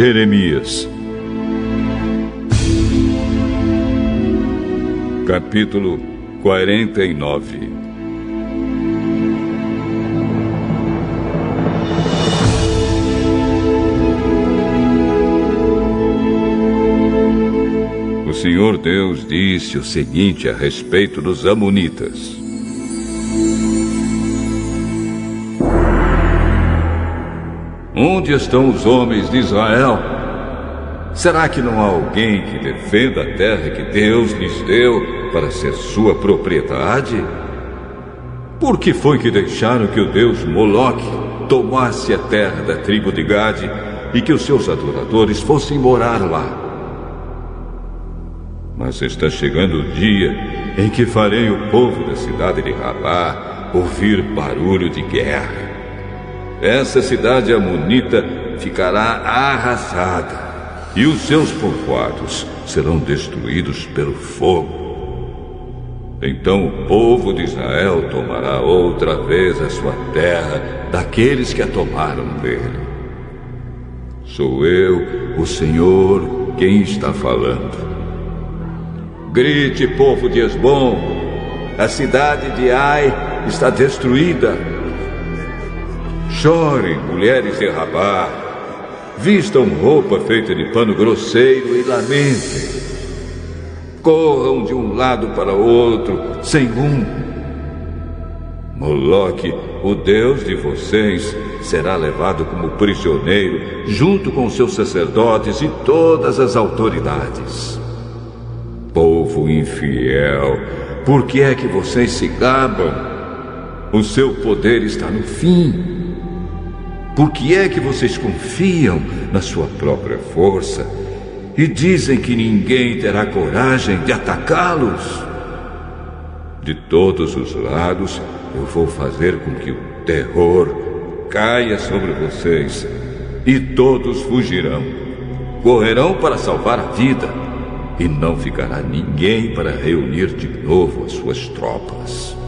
Jeremias, capítulo 49. O Senhor Deus disse o seguinte a respeito dos amonitas: Onde estão os homens de Israel? Será que não há alguém que defenda a terra que Deus lhes deu para ser sua propriedade? Por que foi que deixaram que o deus Moloque tomasse a terra da tribo de Gade e que os seus adoradores fossem morar lá? Mas está chegando o dia em que farei o povo da cidade de Rabá ouvir barulho de guerra. Essa cidade amonita ficará arrasada e os seus povoados serão destruídos pelo fogo. Então o povo de Israel tomará outra vez a sua terra daqueles que a tomaram dele. Sou eu, o Senhor, quem está falando. Grite, povo de Esbom, a cidade de Ai está destruída. Chorem, mulheres de Rabá, vistam roupa feita de pano grosseiro e lamentem. Corram de um lado para o outro, sem rumo. Moloque, o deus de vocês, será levado como prisioneiro, junto com seus sacerdotes e todas as autoridades. Povo infiel, por que é que vocês se gabam? O seu poder está no fim. Por que é que vocês confiam na sua própria força e dizem que ninguém terá coragem de atacá-los? De todos os lados, eu vou fazer com que o terror caia sobre vocês e todos fugirão. Correrão para salvar a vida e não ficará ninguém para reunir de novo as suas tropas.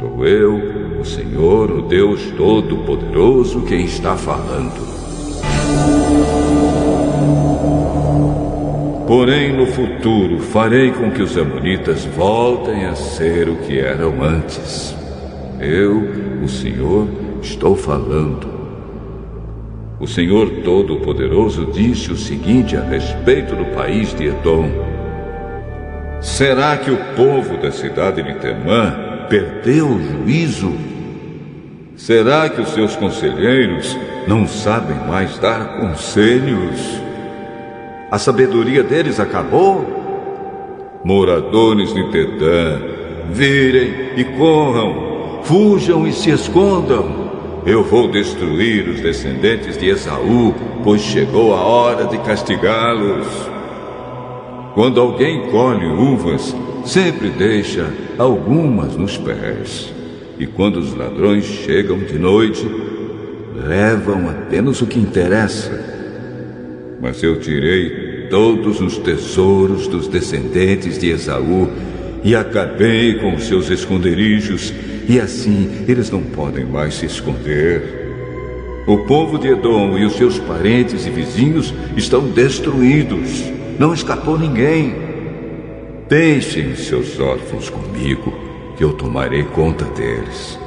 Sou eu, o Senhor, o Deus Todo-Poderoso, quem está falando. Porém, no futuro, farei com que os amonitas voltem a ser o que eram antes. Eu, o Senhor, estou falando. O Senhor Todo-Poderoso disse o seguinte a respeito do país de Edom: Será que o povo da cidade de Temã perdeu o juízo? Será que os seus conselheiros não sabem mais dar conselhos? A sabedoria deles acabou? Moradores de Dedã, virem e corram, fujam e se escondam. Eu vou destruir os descendentes de Esaú, pois chegou a hora de castigá-los. Quando alguém colhe uvas, sempre deixa algumas nos pés. E quando os ladrões chegam de noite, levam apenas o que interessa. Mas eu tirei todos os tesouros dos descendentes de Esaú e acabei com os seus esconderijos, e assim eles não podem mais se esconder. O povo de Edom e os seus parentes e vizinhos estão destruídos. Não escapou ninguém. Deixem seus órfãos comigo, que eu tomarei conta deles.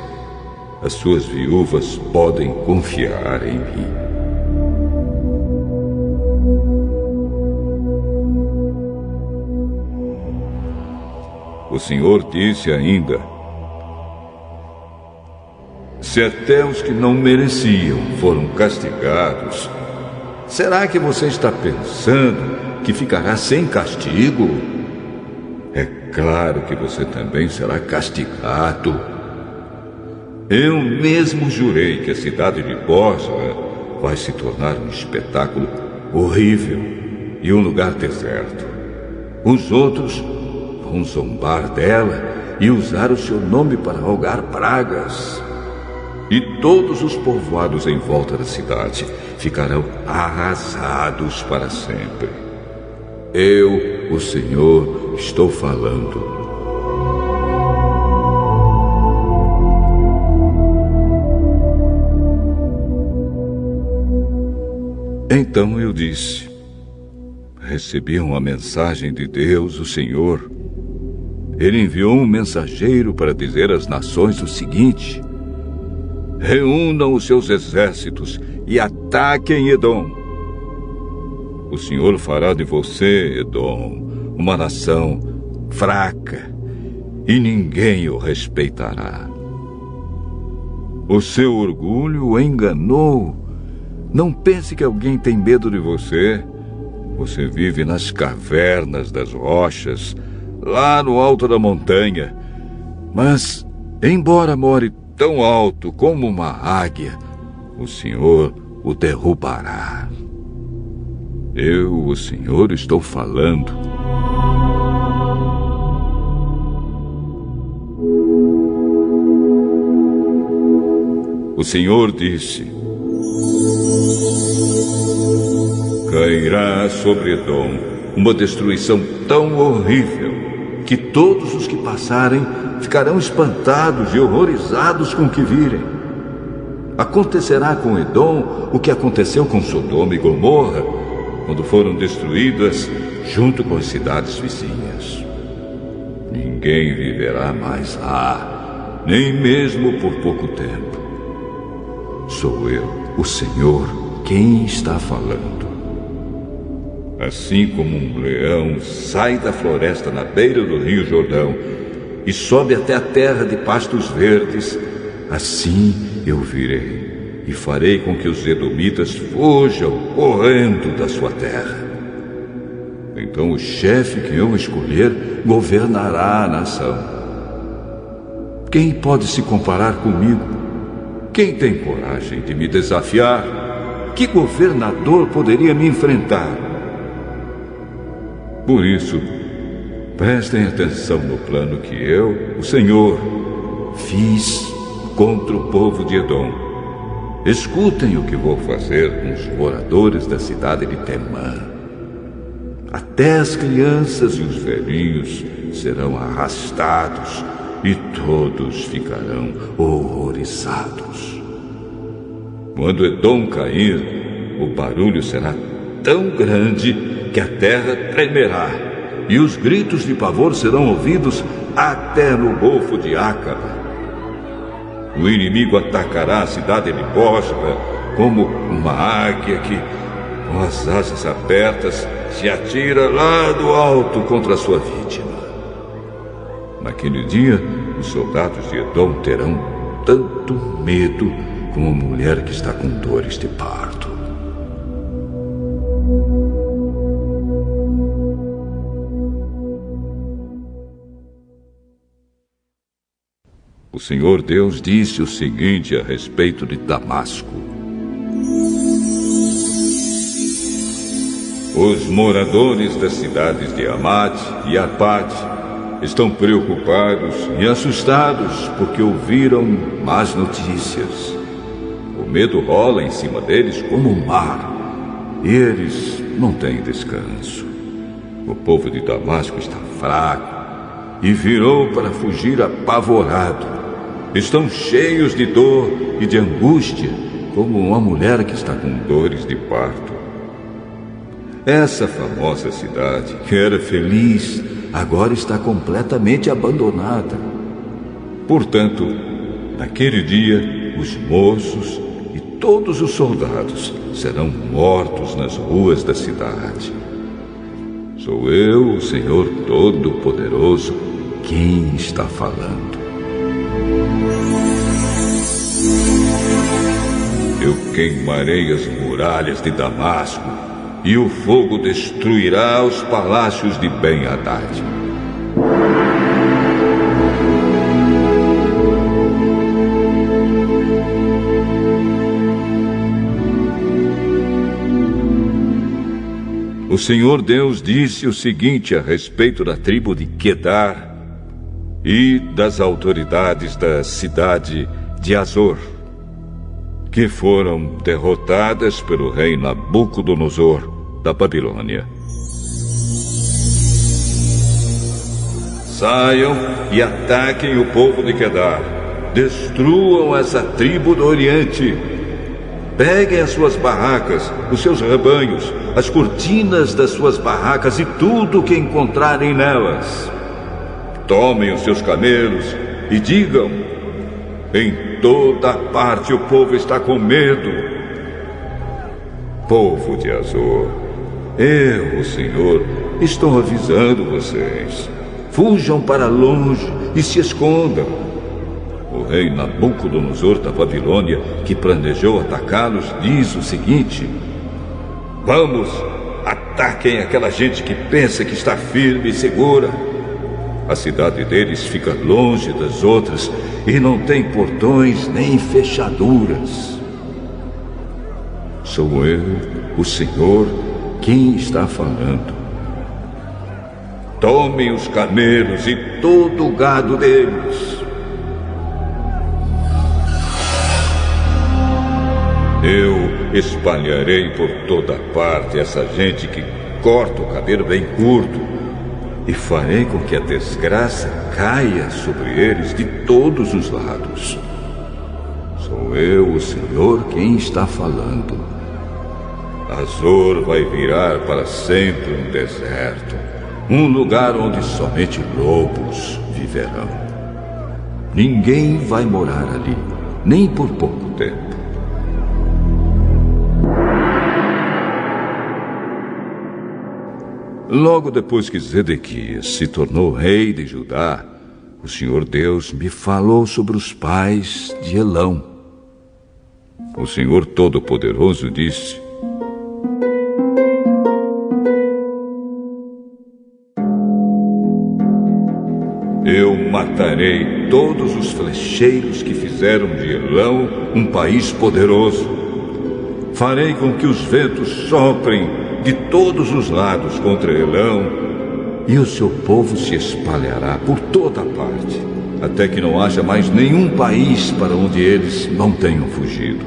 As suas viúvas podem confiar em mim. O Senhor disse ainda: Se até os que não mereciam foram castigados, será que você está pensando que ficará sem castigo? É claro que você também será castigado. Eu mesmo jurei que a cidade de Bosra vai se tornar um espetáculo horrível e um lugar deserto. Os outros vão zombar dela e usar o seu nome para rogar pragas. E todos os povoados em volta da cidade ficarão arrasados para sempre. Eu, o Senhor, estou falando. Então eu disse: recebi uma mensagem de Deus, o Senhor. Ele enviou um mensageiro para dizer às nações o seguinte: reúnam os seus exércitos e ataquem Edom. O Senhor fará de você, Edom, uma nação fraca, e ninguém o respeitará. O seu orgulho o enganou. Não pense que alguém tem medo de você. Você vive nas cavernas das rochas, lá no alto da montanha. Mas, embora more tão alto como uma águia, o Senhor o derrubará. Eu, o Senhor, estou falando. O Senhor disse: cairá sobre Edom uma destruição tão horrível que todos os que passarem ficarão espantados e horrorizados com o que virem. Acontecerá com Edom o que aconteceu com Sodoma e Gomorra, quando foram destruídas junto com as cidades vizinhas. Ninguém viverá mais lá, nem mesmo por pouco tempo. Sou eu, o Senhor, quem está falando. Assim como um leão sai da floresta na beira do rio Jordão e sobe até a terra de pastos verdes, assim eu virei e farei com que os edomitas fujam correndo da sua terra. Então o chefe que eu escolher governará a nação. Quem pode se comparar comigo? Quem tem coragem de me desafiar? Que governador poderia me enfrentar? Por isso, prestem atenção no plano que eu, o Senhor, fiz contra o povo de Edom. Escutem o que vou fazer com os moradores da cidade de Temã. Até as crianças e os velhinhos serão arrastados e todos ficarão horrorizados. Quando Edom cair, o barulho será tão grande que a terra tremerá, e os gritos de pavor serão ouvidos até no Golfo de Ácaba. O inimigo atacará a cidade de Bosra como uma águia que, com as asas abertas, se atira lá do alto contra a sua vítima. Naquele dia, os soldados de Edom terão tanto medo como uma mulher que está com dores de parto. O Senhor Deus disse o seguinte a respeito de Damasco: os moradores das cidades de Hamat e Arpade estão preocupados e assustados porque ouviram más notícias. O medo rola em cima deles como um mar, e eles não têm descanso. O povo de Damasco está fraco e virou para fugir apavorado. Estão cheios de dor e de angústia, como uma mulher que está com dores de parto. Essa famosa cidade, que era feliz, agora está completamente abandonada. Portanto, naquele dia, os moços e todos os soldados serão mortos nas ruas da cidade. Sou eu, o Senhor Todo-Poderoso, quem está falando. Eu queimarei as muralhas de Damasco, e o fogo destruirá os palácios de Ben-Hadad. O Senhor Deus disse o seguinte a respeito da tribo de Quedar e das autoridades da cidade de Azor, que foram derrotadas pelo rei Nabucodonosor da Babilônia. Saiam e ataquem o povo de Quedar. Destruam essa tribo do Oriente. Peguem as suas barracas, os seus rebanhos, as cortinas das suas barracas e tudo o que encontrarem nelas. Tomem os seus camelos e digam: em toda parte o povo está com medo. Povo de Azor, eu, o Senhor, estou avisando vocês. Fujam para longe e se escondam. O rei Nabucodonosor da Babilônia, que planejou atacá-los, diz o seguinte: vamos, ataquem aquela gente que pensa que está firme e segura. A cidade deles fica longe das outras e não tem portões nem fechaduras. Sou eu, o Senhor, quem está falando. Tomem os camelos e todo o gado deles. Eu espalharei por toda parte essa gente que corta o cabelo bem curto e farei com que a desgraça caia sobre eles de todos os lados. Sou eu, o Senhor, quem está falando. Azor vai virar para sempre um deserto, um lugar onde somente lobos viverão. Ninguém vai morar ali, nem por pouco tempo. Logo depois que Zedequias se tornou rei de Judá, o Senhor Deus me falou sobre os pais de Elão. O Senhor Todo-Poderoso disse: eu matarei todos os flecheiros que fizeram de Elão um país poderoso. Farei com que os ventos soprem de todos os lados contra Elão, e o seu povo se espalhará por toda parte, até que não haja mais nenhum país para onde eles não tenham fugido.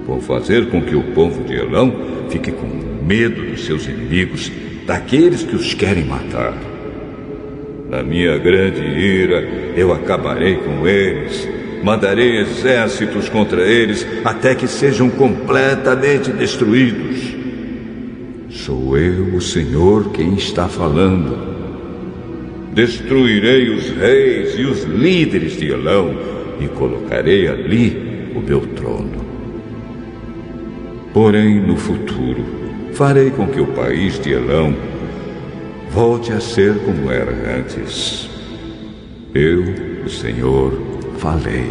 Vou fazer com que o povo de Elão fique com medo dos seus inimigos, daqueles que os querem matar. Na minha grande ira, eu acabarei com eles. Mandarei exércitos contra eles até que sejam completamente destruídos. Sou eu, o Senhor, quem está falando. Destruirei os reis e os líderes de Elão e colocarei ali o meu trono. Porém, no futuro, farei com que o país de Elão volte a ser como era antes. Eu, o Senhor, falei.